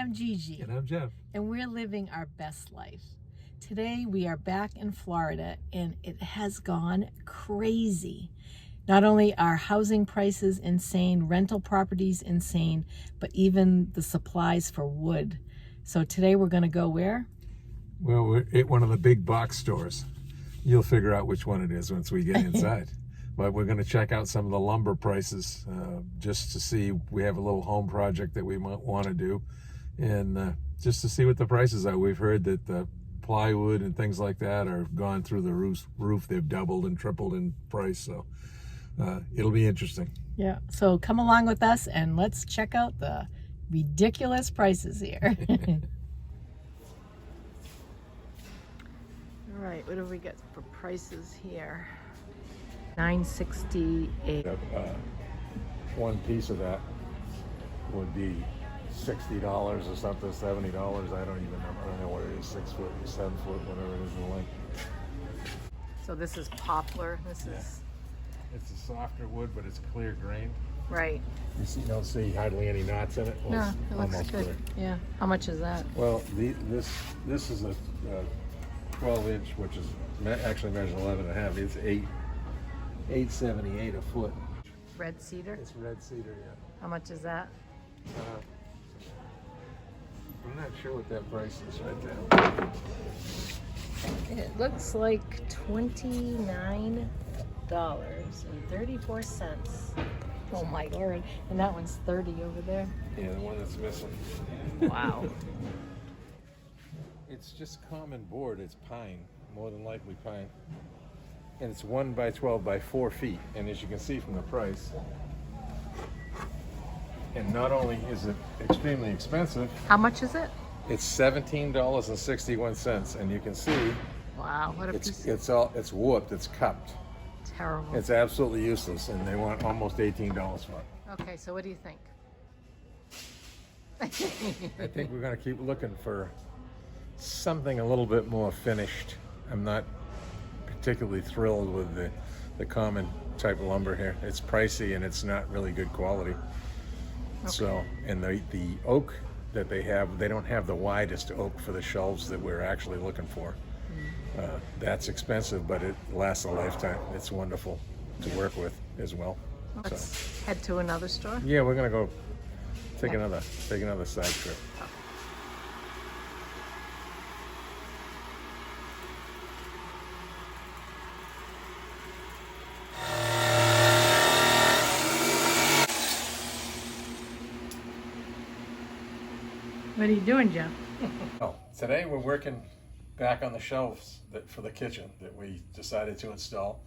I'm Gigi. And I'm Jeff. And we're living our best life. Today we are back in Florida and it has gone crazy. Not only are housing prices insane, rental properties insane, but even the supplies for wood. So today we're going to go where? Well, we're at one of the big box stores. You'll figure out which one it is once we get inside. But we're going to check out some of the lumber prices just to see. We have a little home project that we might want to do, and just to see what the prices are. We've heard that the plywood and things like that are gone through the roof. They've doubled and tripled in price, so it'll be interesting. Yeah, so come along with us and let's check out the ridiculous prices here. All right, what do we get for prices here? $9.68. One piece of that would be $60 or something, $70. I don't even know. I don't know what it is, 6 foot, 7 foot, whatever it is in length. So this is poplar. This is... It's a softer wood, but it's clear grained. Right. You don't see hardly any knots in it. Well, no, it looks good. Clear. Yeah. How much is that? Well, this is a 12-inch, which is actually measures 11.5. It's $8.78 a foot. Red cedar? It's red cedar, yeah. How much is that? I'm not sure what that price is right there. It looks like $29.34. Oh my Lord. And that one's 30 over there. Yeah, the one that's missing. Wow. It's just common board. It's pine, more than likely pine. And it's 1 by 12 by 4 feet. And as you can see from the price, and not only is it extremely expensive. How much is it? It's $17.61, and you can see. Wow, what a piece. It's warped. It's cupped. Terrible. It's absolutely useless, and they want almost $18 for it. Okay, so what do you think? I think we're going to keep looking for something a little bit more finished. I'm not particularly thrilled with the common type of lumber here. It's pricey and it's not really good quality. Okay. So, and the oak that they have, they don't have the widest oak for the shelves that we're actually looking for. That's expensive, but it lasts a lifetime. It's wonderful to work with as well. Let's head to another store. Yeah, we're gonna go take another side trip. What are you doing, Jeff? Oh, today we're working back on the shelves for the kitchen that we decided to install.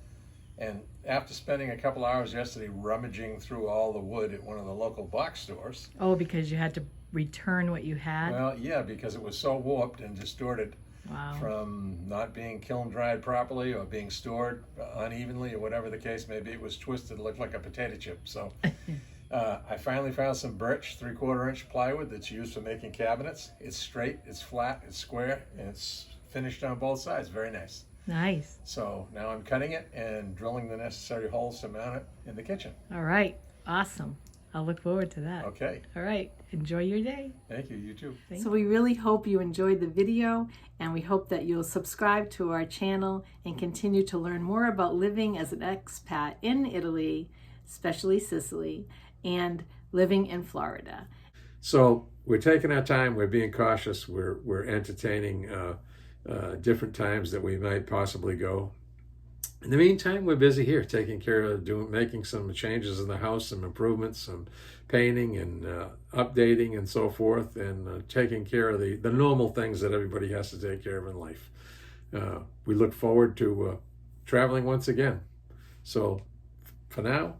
And after spending a couple hours yesterday rummaging through all the wood at one of the local box stores. Oh, because you had to return what you had? Well, yeah, because it was so warped and distorted. Wow. From not being kiln dried properly or being stored unevenly or whatever the case may be. It was twisted, looked like a potato chip. So I finally found some birch 3/4 inch plywood that's used for making cabinets. It's straight, it's flat, it's square, and it's finished on both sides. Very nice. Nice. So now I'm cutting it and drilling the necessary holes to mount it in the kitchen. All right. Awesome. I'll look forward to that. Okay. All right. Enjoy your day. Thank you. You too. So we really hope you enjoyed the video, and we hope that you'll subscribe to our channel and continue to learn more about living as an expat in Italy, especially Sicily, and living in Florida. So we're taking our time. We're being cautious. We're entertaining different times that we might possibly go. In the meantime, we're busy here taking care of making some changes in the house, some improvements, some painting and updating and so forth, and taking care of the normal things that everybody has to take care of in life. We look forward to traveling once again. So for now,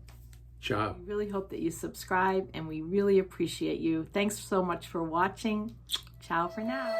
ciao. We really hope that you subscribe, and we really appreciate you. Thanks so much for watching. Ciao for now.